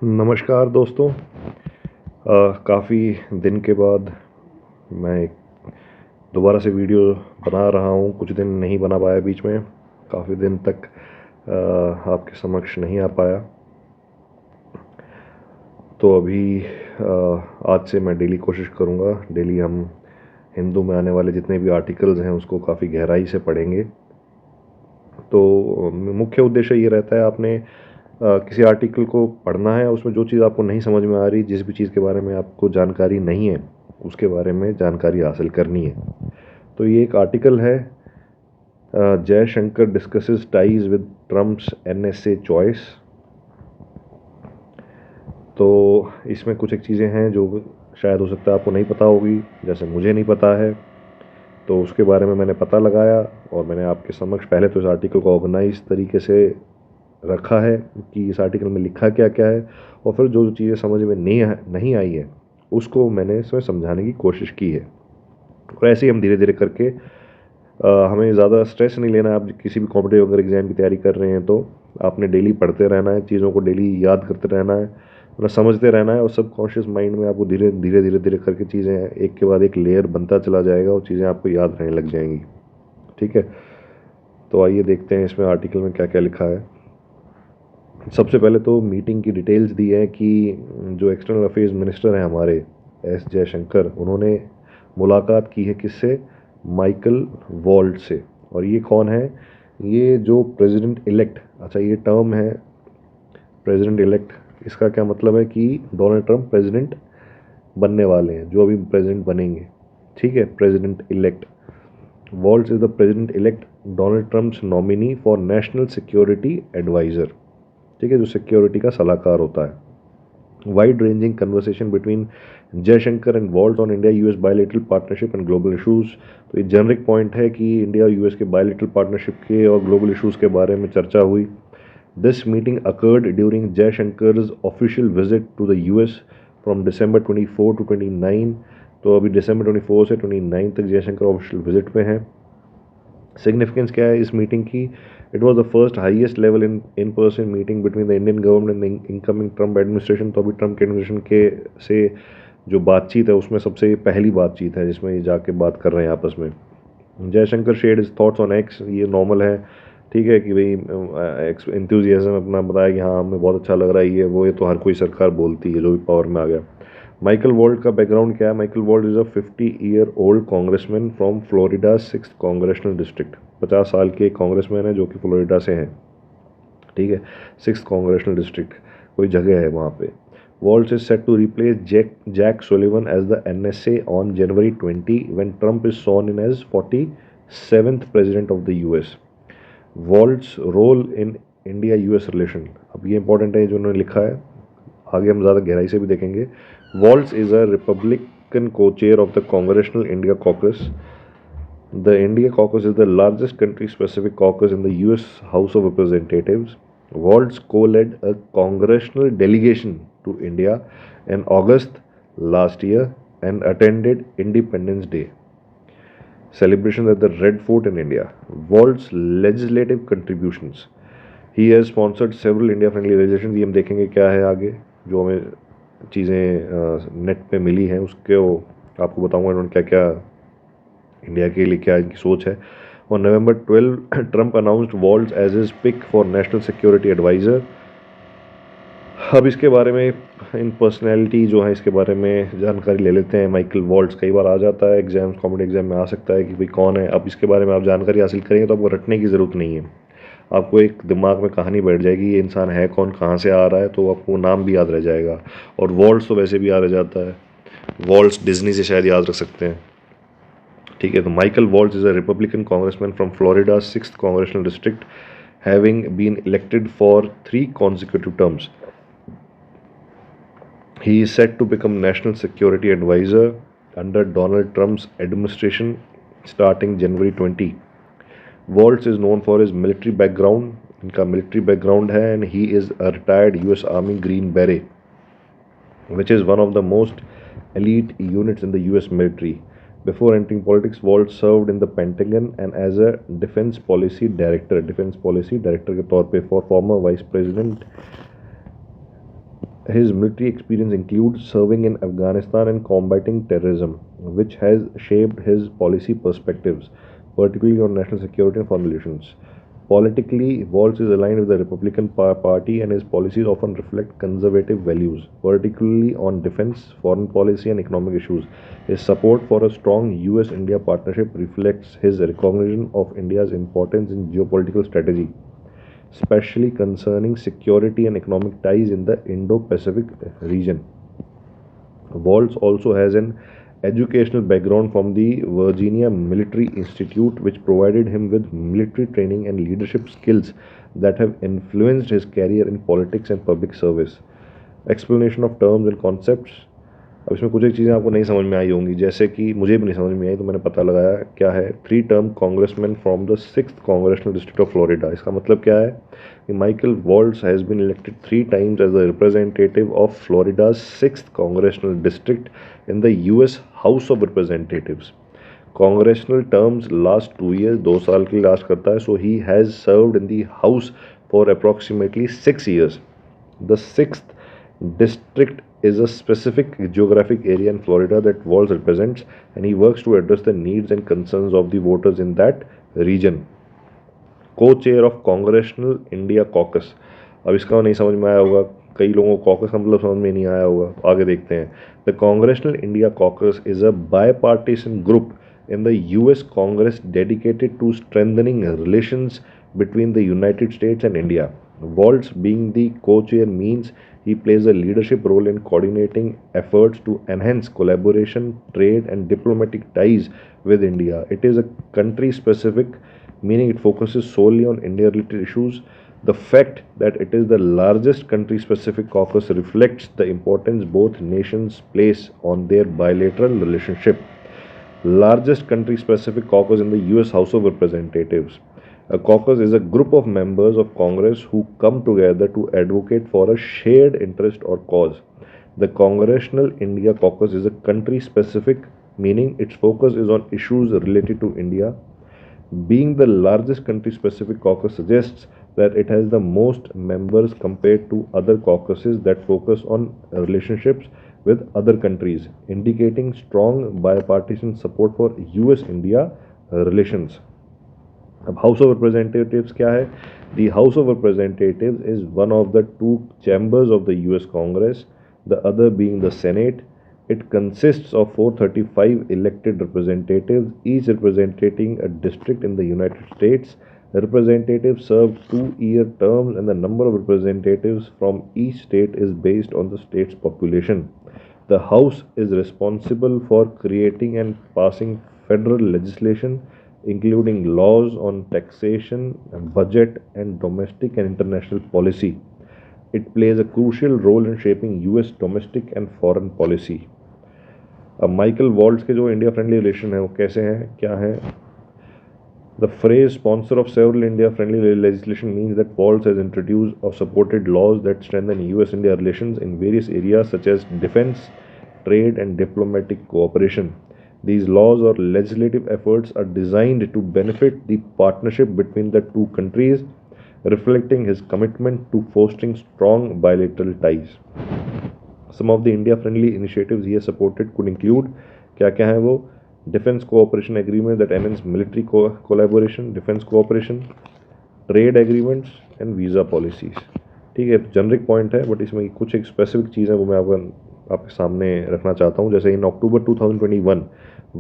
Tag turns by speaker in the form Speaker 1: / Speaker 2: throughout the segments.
Speaker 1: नमस्कार दोस्तों। काफ़ी दिन के बाद मैं दोबारा से वीडियो बना रहा हूँ। कुछ दिन नहीं बना पाया, बीच में काफ़ी दिन तक आपके समक्ष नहीं आ पाया। तो अभी आज से मैं डेली कोशिश करूँगा। डेली हम हिंदू में आने वाले जितने भी आर्टिकल्स हैं उसको काफ़ी गहराई से पढ़ेंगे। तो मुख्य उद्देश्य ये रहता है, आपने किसी आर्टिकल को पढ़ना है, उसमें जो चीज़ आपको नहीं समझ में आ रही, जिस भी चीज़ के बारे में आपको जानकारी नहीं है, उसके बारे में जानकारी हासिल करनी है। तो ये एक आर्टिकल है, Jaishankar discusses ties with Trump's NSA choice. तो इसमें कुछ एक चीज़ें हैं जो शायद हो सकता है आपको नहीं पता होगी, जैसे मुझे नहीं पता है। तो उसके बारे में मैंने पता लगाया और मैंने आपके समक्ष पहले तो इस आर्टिकल को ऑर्गेनाइज तरीके से रखा है कि इस आर्टिकल में लिखा क्या क्या है, और फिर जो चीज़ें समझ में नहीं आई है उसको मैंने इसमें समझाने की कोशिश की है। और ऐसे ही हम धीरे धीरे करके हमें ज़्यादा स्ट्रेस नहीं लेना है। आप किसी भी कॉम्पिटिटिव अगर एग्ज़ाम की तैयारी कर रहे हैं तो आपने डेली पढ़ते रहना है, चीज़ों को डेली याद करते रहना है, मतलब समझते रहना है, और सबकॉन्शियस माइंड में आपको धीरे धीरे धीरे धीरे करके चीज़ें एक के बाद एक लेयर बनता चला जाएगा और चीज़ें आपको याद रहने लग जाएंगी। ठीक है, तो आइए देखते हैं इसमें आर्टिकल में क्या क्या लिखा है। सबसे पहले तो मीटिंग की डिटेल्स दी है कि जो एक्सटर्नल अफेयर्स मिनिस्टर हैं हमारे एस जयशंकर, उन्होंने मुलाकात की है किससे? माइकल वॉल्ट से। और ये कौन है? ये जो प्रेसिडेंट इलेक्ट, अच्छा ये टर्म है प्रेसिडेंट इलेक्ट, इसका क्या मतलब है कि डोनाल्ड ट्रंप प्रेसिडेंट बनने वाले हैं, जो अभी प्रेसिडेंट बनेंगे। ठीक है, president elect Waltz is the president elect Donald Trump's nominee for national security adviser. ठीक है, जो सिक्योरिटी का सलाहकार होता है। Wide ranging conversation between Jaishankar and Waltz on India US bilateral partnership and global issues. तो ये जेनरिक पॉइंट है कि इंडिया और यूएस के बायलैटरल पार्टनरशिप के और ग्लोबल इशूज़ के बारे में चर्चा हुई। This meeting occurred during Jaishankar's official visit to the US from December 24 to 29। तो अभी December 24 से 29 तक जयशंकर ऑफिशियल विजिट पे हैं। सिग्निफिकेंस क्या है इस मीटिंग की? It was the first highest level in person meeting between the Indian government and the incoming Trump administration. तो अभी ट्रम्प के एडमिनिस्ट्रेशन के से जो बातचीत है उसमें सबसे पहली बातचीत है जिसमें ये जाके बात कर रहे हैं आपस में। Jaishankar shared his thoughts on x. ये नॉर्मल है, ठीक है, कि भाई एंथुजियाज्म अपना बताया कि हाँ हमें बहुत अच्छा लग रहा है ये तो हर कोई सरकार बोलती है जो भी पावर में आ गया। माइकल वॉल्ट का बैकग्राउंड क्या है? Michael Waltz is a 50-year old congressman from Florida 6th congressional district. 50 साल के कांग्रेसमैन है जो कि फ्लोरिडा से हैं। ठीक है, 6th कांग्रेशनल डिस्ट्रिक्ट कोई जगह है वहाँ पे। Waltz is set to replace Jack Sullivan as the NSA on January 20 when Trump is sworn in as 47th president of the US। Waltz's role in India US relation, अब ये important है जो उन्होंने लिखा है, आगे हम ज़्यादा गहराई से भी देखेंगे। वॉल्ट्स इज़ अ रिपब्लिकन को chair of the congressional India caucus. The India caucus is the largest country specific caucus in the US house of representatives. Waltz co-led a congressional delegation to India in August last year and attended Independence Day celebrations at the Red Fort in India. Walt's legislative contributions. He has sponsored several India-friendly legislation। ये हम देखेंगे क्या है आगे, जो हमें चीज़ें net पे मिली हैं उसके आपको बताऊंगा इन्होंने क्या क्या इंडिया के लिए क्या इनकी सोच है। On November 12, Trump announced Waltz as his pick for national security advisor। अब इसके बारे में इन पर्सनैलिटी जो है इसके बारे में जानकारी ले लेते हैं। माइकल वॉल्ट्स कई बार आ जाता है एग्जाम्स, कॉम्पिटिटिव एग्जाम में आ सकता है कि भाई कौन है। अब इसके बारे में आप जानकारी हासिल करेंगे तो आपको रटने की ज़रूरत नहीं है, आपको एक दिमाग में कहानी बैठ जाएगी ये इंसान है कौन, कहाँ से आ रहा है, तो आपको नाम भी याद रह जाएगा। और वॉल्ट्स तो वैसे भी याद रह जाता है, वॉल्ट्स डिज्नी से शायद याद रख सकते हैं। ठीक है, तो Michael Waltz is a Republican congressman from Florida 6th congressional district having been elected for 3 consecutive terms। He is set to become national security advisor under Donald Trump's administration starting January 20। Waltz is known for his military background, इनका military background है, and he is a retired US Army Green Beret, which is one of the most elite units in the US military। Before entering politics, Waltz served in the Pentagon and as a defense policy director के तौर पे for former Vice President His military experience includes serving in Afghanistan and combating terrorism, which has shaped his policy perspectives, particularly on national security and foreign relations. Politically, Walz is aligned with the Republican Party and his policies often reflect conservative values, particularly on defense, foreign policy, and economic issues. His support for a strong US India partnership reflects his recognition of India's importance in geopolitical strategy, especially concerning security and economic ties in the Indo Pacific region. Waltz also has an educational background from the Virginia Military Institute, which provided him with military training and leadership skills that have influenced his career in politics and public service. Explanation of terms and concepts. अब इसमें कुछ एक चीज़ें आपको नहीं समझ में आई होंगी, जैसे कि मुझे भी नहीं समझ में आई, तो मैंने पता लगाया क्या है। 3 term congressman from the 6th congressional district of Florida. इसका मतलब क्या है कि Michael Waltz has been elected 3 times as the representative of Florida's 6th congressional district in the US House of Representatives. Congressional terms last 2 years, 2 साल के लिए last करता है। So he has served in the House for approximately 6 years. The 6th district is a specific geographic area in Florida that Walz represents, and he works to address the needs and concerns of the voters in that region. Co-chair of Congressional India Caucus. अब इसका नहीं समझ में आया होगा, कई लोगों को कॉकस का मतलब समझ में नहीं आया होगा, आगे देखते हैं। The Congressional India Caucus is a bipartisan group in the US Congress dedicated to strengthening relations between the United States and India. Waltz being the co-chair means he plays a leadership role in coordinating efforts to enhance collaboration, trade, and diplomatic ties with India. It is a country specific, meaning it focuses solely on India related issues. The fact that it is the largest country specific caucus reflects the importance both nations place on their bilateral relationship. Largest country specific caucus in the US House of Representatives. A caucus is a group of members of Congress who come together to advocate for a shared interest or cause. The Congressional India Caucus is a country specific, meaning its focus is on issues related to India. Being the largest country specific caucus suggests that it has the most members compared to other caucuses that focus on relationships with other countries, indicating strong bipartisan support for US India relations. अब house of representatives क्या है? The house of representatives is one of the 2 chambers of the US Congress, the other being the Senate. It consists of 435 elected representatives, each representing a district in the United States. The representatives serve 2-year terms, and the number of representatives from each state is based on the state's population. The House is responsible for creating and passing federal legislation, including laws on taxation, budget, and domestic and international policy. It plays a crucial role in shaping US domestic and foreign policy. अब Michael vaults के जो India friendly relation है वो कैसे हैं, क्या है? The phrase sponsor of several India friendly legislation means that Waltz has introduced or supported laws that strengthen US India relations in various areas such as defense, trade, and diplomatic cooperation. These laws or legislative efforts are designed to benefit the partnership between the two countries, reflecting his commitment to fostering strong bilateral ties. Some of the India-friendly initiatives he has supported could include क्या है वो? Defense cooperation agreement that enhance military collaboration, defense cooperation, trade agreements and visa policies. ठीक है, generic point है, but इसमें कुछ एक specific चीज़ है वो मैं आपके सामने रखना चाहता हूँ। जैसे इन अक्टूबर 2021,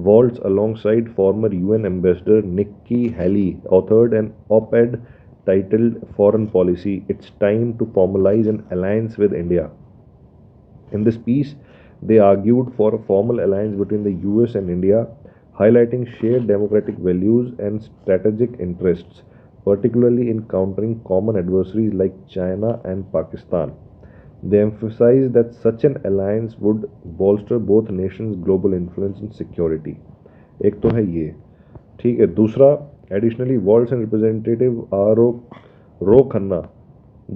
Speaker 1: Waltz alongside former UN ambassador Nikki Haley authored an op-ed titled Foreign Policy, It's Time to Formalize an Alliance with India. In this piece, they argued for a formal alliance between the US and India, highlighting shared democratic values and strategic interests, particularly in countering common adversaries like China and Pakistan. They emphasized that such an alliance would bolster both nations' global influence and security. एक तो है ये, ठीक है। दूसरा, additionally, Waltz and Representative Ro Khanna,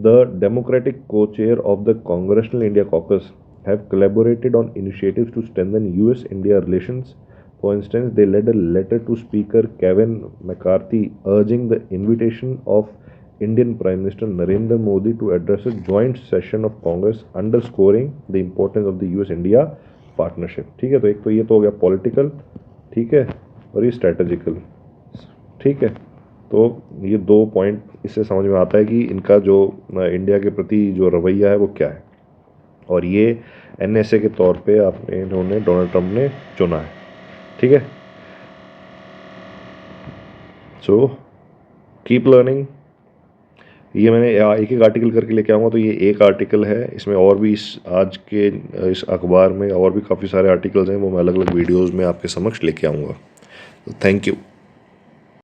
Speaker 1: the Democratic co-chair of the Congressional India Caucus, have collaborated on initiatives to strengthen US-India relations. For instance, they led a letter to Speaker Kevin McCarthy urging the invitation of Indian Prime Minister Narendra Modi to address a joint session of Congress underscoring the importance of the US-India partnership। ठीक है, तो एक तो ये तो हो गया political, ठीक है, और ये स्ट्रेटेजिकल, ठीक है। तो ये दो पॉइंट इससे समझ में आता है कि इनका जो इंडिया के प्रति जो रवैया है वो क्या है, और ये NSA के तौर पे इन्होंने डोनाल्ड ट्रंप ने चुना है, ठीक है। So keep learning. ये मैंने एक एक आर्टिकल करके लेके आऊँगा, तो ये एक आर्टिकल है, इसमें और भी आज के इस अखबार में और भी काफ़ी सारे आर्टिकल्स हैं, वो मैं अलग अलग वीडियोज़ में आपके समक्ष लेके आऊँगा। Thank you.